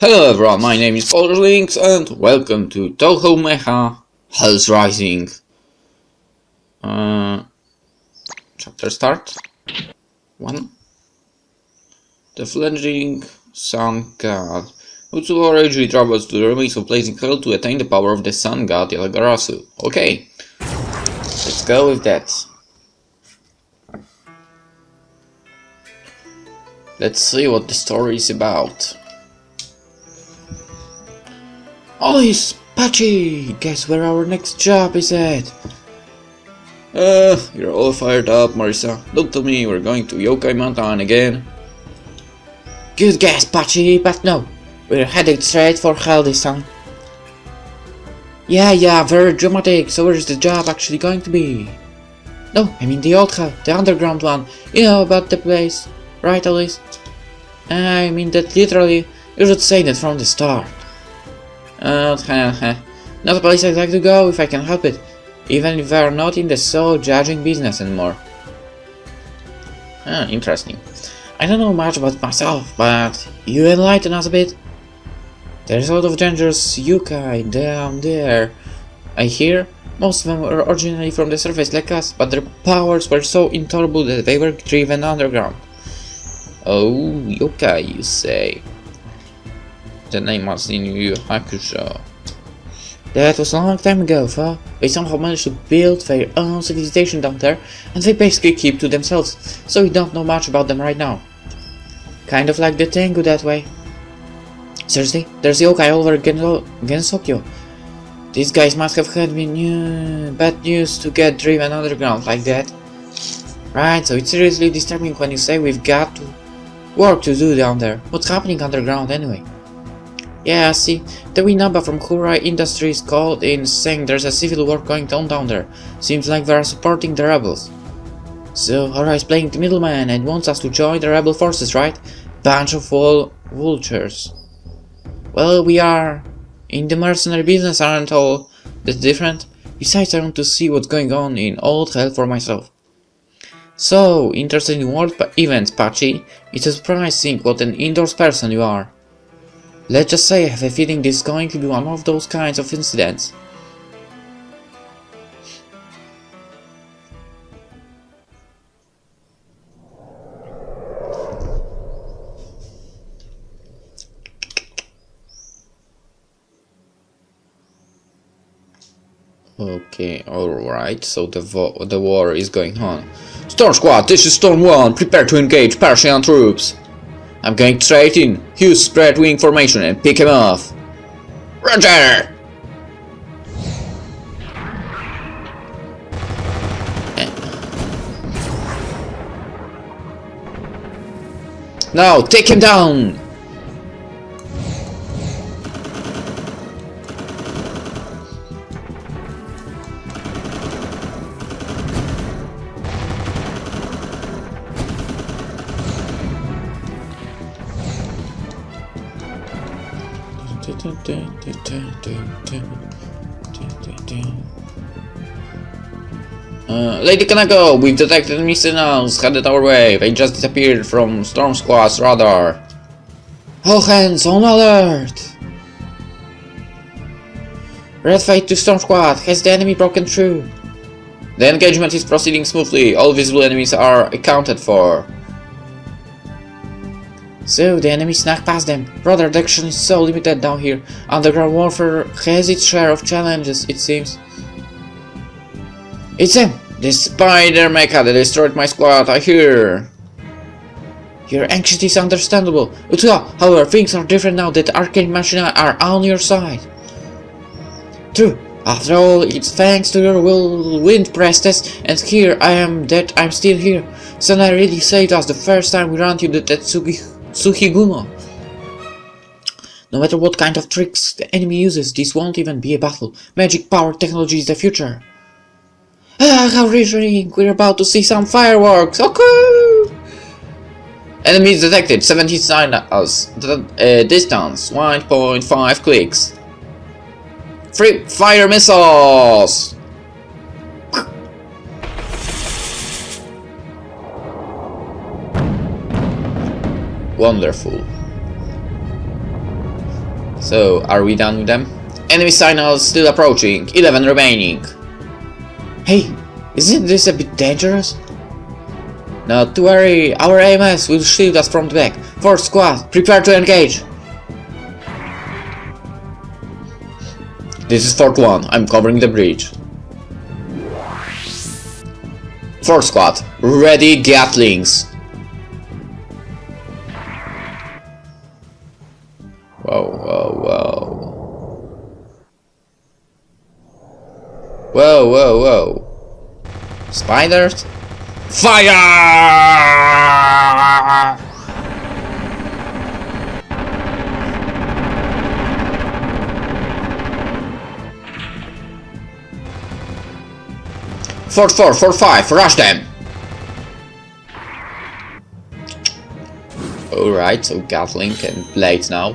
Hello everyone, my name is PolishLynx and welcome to Touhou Mecha Hell's Rising. Chapter start 1. The fledgling Sun God. Utsuho Reiuji travels to the remains of blazing hell to attain the power of the Sun God Yatagarasu. Okay, let's go with that. Let's see what the story is about. Oh, he's patchy! Guess where our next job is at? You're all fired up, Marisa. Don't tell me we're going to Yokai Mountain again. Good guess, Patchy, but no. We're heading straight for hell this time. Yeah, very dramatic. So where's the job actually going to be? No, I mean the old hell, the underground one. You know about the place, right, Alice? I mean that literally. You should say that from the start. Not a place I'd like to go if I can help it, even if we're not in the soul-judging business anymore. Interesting. I don't know much about myself, but you enlighten us a bit. There's a lot of dangerous yokai down there. I hear most of them were originally from the surface like us, but their powers were so intolerable that they were driven underground. Oh, yokai, you say? The name was in Yu Hakusho. That was a long time ago, though. They somehow managed to build their own civilization down there, and they basically keep to themselves, so we don't know much about them right now. Kind of like the Tengu that way. Seriously, there's yokai over Gensoukyo. These guys must have had bad news to get driven underground like that. Right, so it's seriously disturbing when you say we've got work to do down there. What's happening underground anyway? Yeah, see, the Winaba from Hurai Industries called in saying there's a civil war going on down there. Seems like they're supporting the rebels. So Hurai is playing the middleman and wants us to join the rebel forces, right? Bunch of vultures. Well, we are in the mercenary business, aren't all that different? Besides, I want to see what's going on in old hell for myself. So, interested in world events, Patchy? It's surprising what an indoors person you are. Let's just say I have a feeling this is going to be one of those kinds of incidents. Okay, alright, so the war is going on. Storm Squad, this is Storm 1, prepare to engage Persian troops. I'm going straight in, use spread wing formation and pick him off. Roger! Now, take him down! Lady Kanako, we've detected enemy signals headed our way. They just disappeared from Storm Squad's radar. All hands on alert! Red Fate to Storm Squad. Has the enemy broken through? The engagement is proceeding smoothly. All visible enemies are accounted for. So, the enemy snuck past them. Radar detection is so limited down here. Underground warfare has its share of challenges, it seems. It's him! The Spider Mecha that destroyed my squad, I hear! Your anxiety is understandable. Utsuho, however, things are different now that Arcane Machina are on your side. True. After all, it's thanks to your whirlwind priestess, and here I am that I'm still here. Sana really saved us the first time we ran into that Tsukigumo. No matter what kind of tricks the enemy uses, this won't even be a battle. Magic power technology is the future. Ah, how reassuring! We're about to see some fireworks! Okay! Enemies detected, 79 distance, 1.5 clicks. Free fire missiles! Wonderful. So, are we done with them? Enemy signals still approaching, 11 remaining. Hey, isn't this a bit dangerous? Not to worry, our AMS will shield us from the back. Fourth squad, prepare to engage. This is Fort 1, I'm covering the bridge. Fourth squad, ready, Gatlings. Whoa, whoa, whoa. Whoa, whoa, whoa. Spiders? Fire! Fort 4, Fort 5, rush them! Alright, so Gatling and Blades now.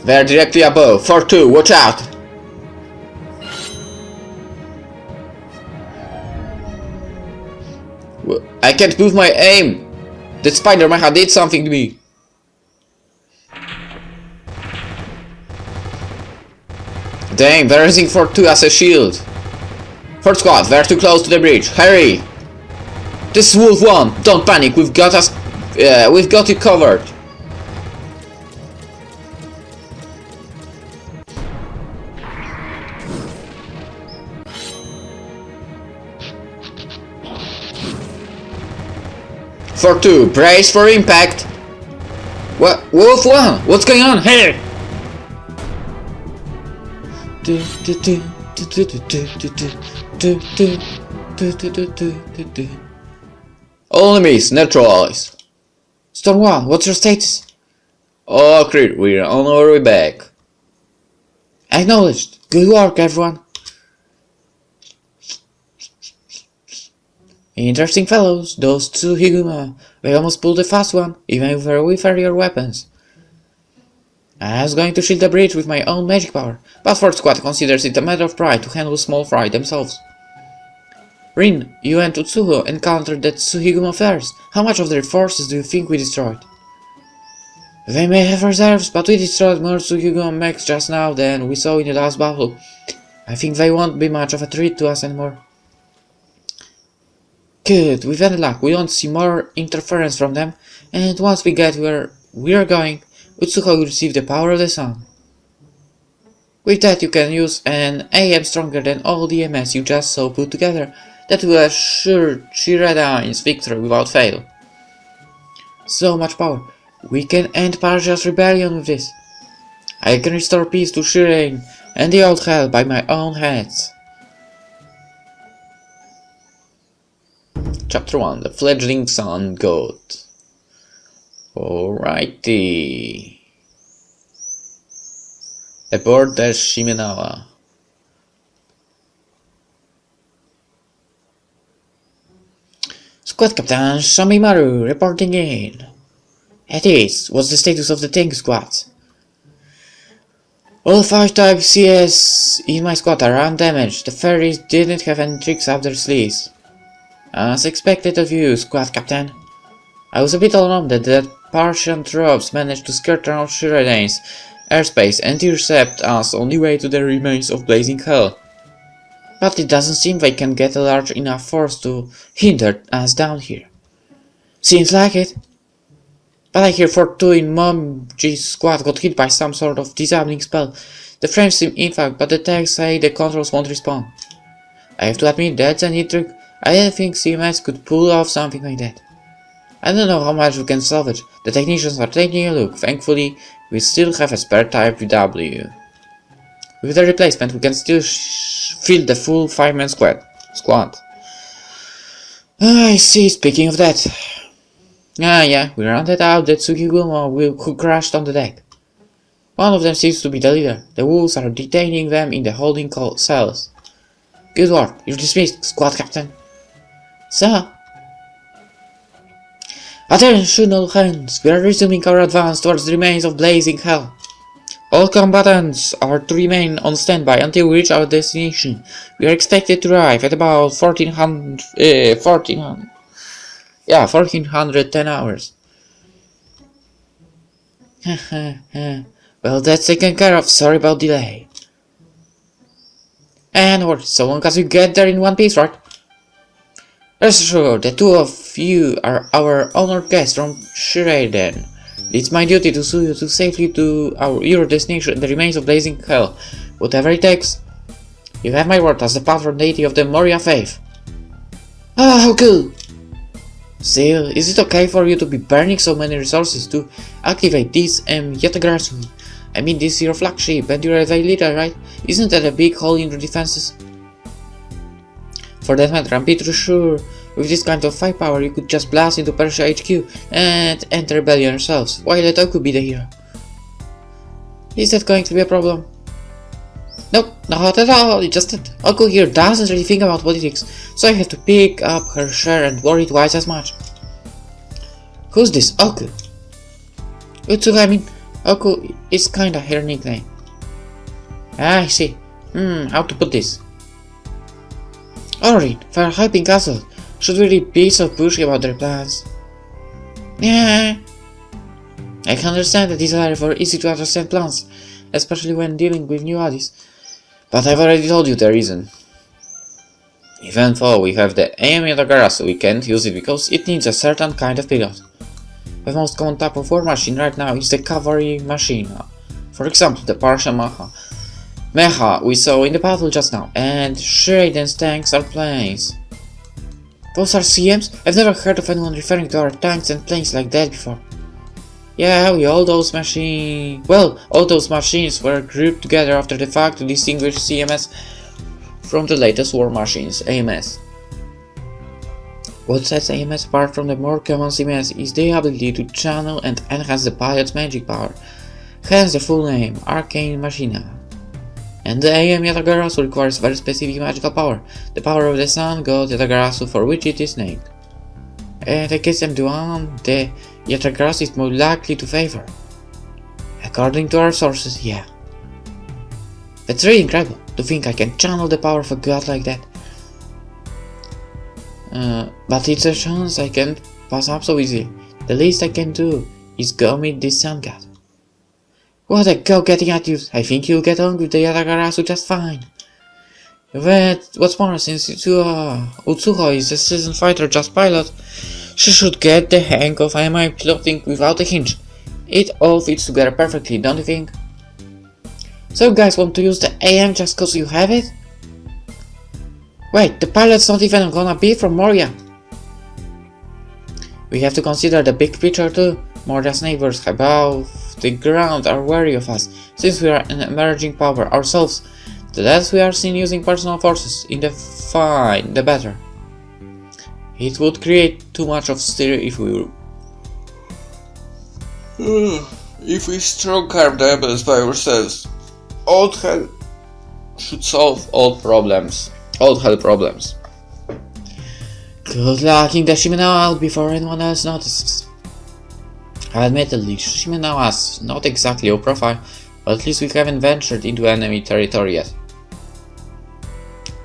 They're directly above. Fort 2, watch out! I can't move my aim! That Spider Mecha did something to me! Damn, they're using Fort 2 as a shield! Fort squad, they're too close to the bridge, hurry! This is Wolf 1, don't panic, we've got you covered! Fort 2, brace for impact! What? Wolf 1, what's going on here? All enemies neutralized. Storm 1, what's your status? Oh, Creed, we're on our way back. Acknowledged. Good work, everyone. Interesting fellows, those two Higuma. They almost pulled a fast one, even with their inferior weapons. I was going to shield the bridge with my own magic power, but Fort Squad considers it a matter of pride to handle small fry themselves. Rin, you and Utsuho encountered that Higuma first. How much of their forces do you think we destroyed? They may have reserves, but we destroyed more Higuma mechs just now than we saw in the last battle. I think they won't be much of a threat to us anymore. Good, with any luck, we won't see more interference from them, and once we get where we're going, Utsuho will receive the power of the sun. With that you can use an AM stronger than all the MS you just saw put together. That will assure Chireiden's victory without fail. So much power. We can end Parsia's rebellion with this. I can restore peace to Chireiden and the old hell by my own hands. Chapter 1, The Fledgling Sun God. Alrighty. Aboard the Shimenawa. Squad Captain Shamimaru reporting in. It is. What's the status of the tank squad? All 5 type CS in my squad are undamaged. The fairies didn't have any tricks up their sleeves. As expected of you, Squad Captain. I was a bit alarmed that the Parsian troops managed to skirt around Chireiden's airspace and intercept us on the way to the remains of Blazing Hell. But it doesn't seem they can get a large enough force to hinder us down here. Seems like it. But I hear Fort 2 in Momji's squad got hit by some sort of disabling spell. The frames seem intact, but the tags say the controls won't respond. I have to admit, that's a neat trick. I didn't think CMS could pull off something like that. I don't know how much we can salvage. The technicians are taking a look. Thankfully, we still have a spare type W. With the replacement, we can still fill the full 5-man squad. I see, speaking of that. Yeah, we rounded out the Tsukigumo who crashed on the deck. One of them seems to be the leader. The wolves are detaining them in the holding cells. Good work, you're dismissed, Squad Captain. Sir? Attention all hands, we are resuming our advance towards the remains of Blazing Hell. All combatants are to remain on standby until we reach our destination. We are expected to arrive at about 1410 hours. Well, that's taken care of. Sorry about delay. And what? So long as we get there in one piece, right? Rest assured, the two of you are our honored guests from Chireiden. It's my duty to sue you to safely to your destination, the remains of blazing hell. Whatever it takes. You have my word as the patron deity of the Moria faith. Ah, how cool! Still, is it okay for you to be burning so many resources to activate this AM Yatagarasu? I mean, this is your flagship and you're a leader, right? Isn't that a big hole in your defenses? For that matter, I'm pretty sure with this kind of firepower you could just blast into Persia HQ and enter rebellion yourselves, while let Oku be the hero. Is that going to be a problem? Nope, not at all, it's just that Oku here doesn't really think about politics, so I have to pick up her share and worry twice as much. Who's this Oku? Utsuho, I mean, Oku is kinda her nickname. Ah, I see. How to put this? Alright, for helping Castle, should we really be so pushy about their plans? Yeah. I can understand the desire for easy to understand plans, especially when dealing with new oddies, but I've already told you the reason. Even though we have the AM Yatagarasu, we can't use it because it needs a certain kind of pilot. The most common type of war machine right now is the cavalry machine. For example, the Parsia Mecha we saw in the battle just now, and Chireiden's tanks are planes. Those are CMs? I've never heard of anyone referring to our tanks and planes like that before. Yeah, all those machines were grouped together after the fact to distinguish CMS from the latest war machines, AMS. What sets AMS apart from the more common CMS is the ability to channel and enhance the pilot's magic power, hence the full name, Arcane Machina. And the AM Yatagarasu requires very specific magical power, the power of the sun god Yatagarasu, for which it is named. And I guess I'm the one the Yatagarasu is more likely to favor. According to our sources, yeah. That's really incredible to think I can channel the power of a god like that. But it's a chance I can't pass up so easily. The least I can do is go meet this sun god. What a go-getting attitude! I think you'll get on with the Yatagarasu just fine. But what's more, since Utsuho is a seasoned fighter, just pilot, she should get the hang of AMI piloting without a hinge. It all fits together perfectly, don't you think? So you guys want to use the AM just cause you have it? Wait, the pilot's not even gonna be from Moria. We have to consider the big picture too. Moria's neighbors above the ground are wary of us, since we are an emerging power ourselves. The less we are seen using personal forces in the fight, the better. It would create too much of stir if we strong arm the rebels by ourselves. Old hell should solve old hell problems. Good luck in the Shimano out before anyone else notices. Admittedly, Shimenawa's not exactly low profile, but at least we haven't ventured into enemy territory yet.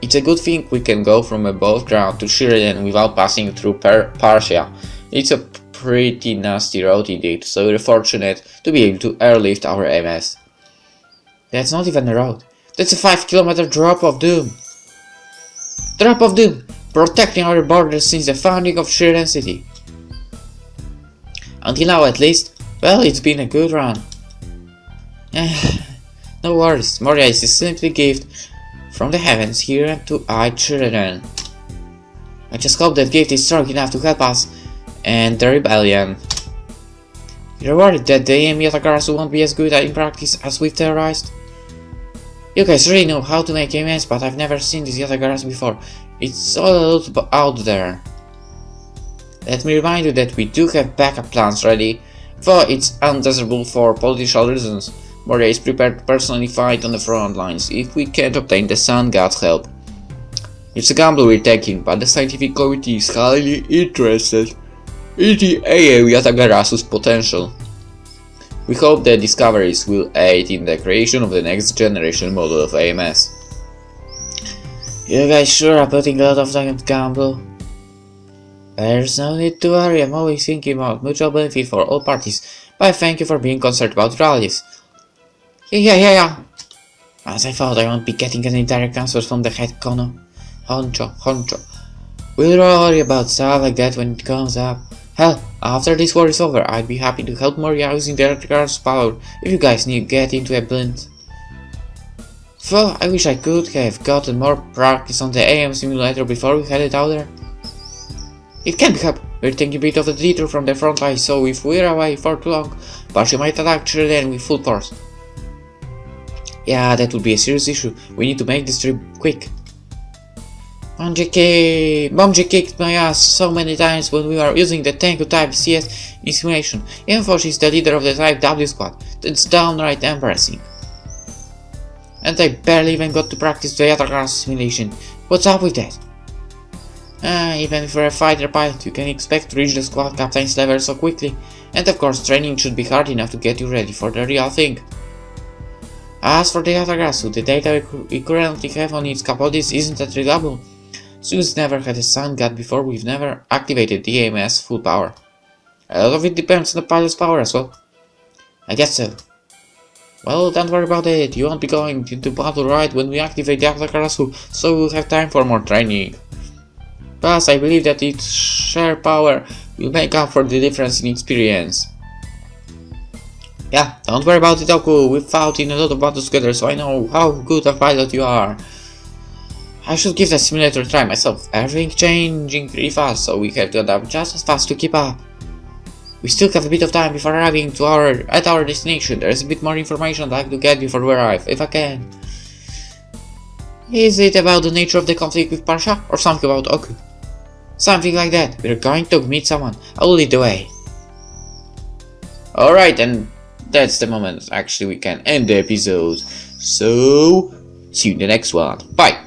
It's a good thing we can go from above ground to Chireiden without passing through Parsia. It's a pretty nasty road indeed, so we're fortunate to be able to airlift our MS. That's not even a road. That's a 5-kilometer drop of doom. Drop of doom, protecting our borders since the founding of Chireiden City. Until now at least, well, it's been a good run. No worries, Moria is simply a gift from the heavens here to Chireiden. I just hope that gift is strong enough to help us and the rebellion. You're worried that the AM Yatagarasu won't be as good in practice as we've theorized? You guys really know how to make AMS, but I've never seen this Yatagarasu before. It's all out there. Let me remind you that we do have backup plans ready, though it's undesirable for political reasons. Moria is prepared to personally fight on the front lines if we can't obtain the Sun God's help. It's a gamble we're taking, but the scientific committee is highly interested in the AM Yatagarasu's potential. We hope the discoveries will aid in the creation of the next generation model of AMS. You guys sure are putting a lot of time into gamble? There's no need to worry, I'm always thinking about mutual benefit for all parties, but thank you for being concerned about rallies. Yeah. As I thought, I won't be getting any direct answers from the head honcho. We'll worry about stuff like that when it comes up. Hell, after this war is over, I'd be happy to help Moria using the Yatagarasu power if you guys need to get into a blind. So, I wish I could have gotten more practice on the AM simulator before we headed out there. It can't be helped. We're taking a bit of a detour from the front line, so if we're away for too long, Parsia might attack Chireiden with full force. Yeah, that would be a serious issue. We need to make this trip quick. Momji kicked my ass so many times when we were using the Tenku Type CS in simulation, even though she's the leader of the Type W squad. That's downright embarrassing. And I barely even got to practice the Yatagarasu simulation. What's up with that? Even if you're a fighter pilot, you can expect to reach the squad captain's level so quickly, and of course training should be hard enough to get you ready for the real thing. As for the Yatagarasu, the data we currently have on its capabilities isn't that reliable. Since never had a sun god before, we've never activated the AMS full power. A lot of it depends on the pilot's power as well. I guess so. Well, don't worry about it, you won't be going into battle right when we activate the Yatagarasu, so we'll have time for more training. Plus, I believe that its sheer power will make up for the difference in experience. Yeah, don't worry about it, Oku, we've fought in a lot of battles together, so I know how good a pilot you are. I should give the simulator a try myself. Everything's changing pretty fast, so we have to adapt just as fast to keep up. We still have a bit of time before arriving at our destination. There is a bit more information I'd like to get before we arrive, if I can. Is it about the nature of the conflict with Parsia, or something about Oku? Something like that. We're going to meet someone. I will lead the way. Alright, and that's the moment actually we can end the episode. So, see you in the next one. Bye!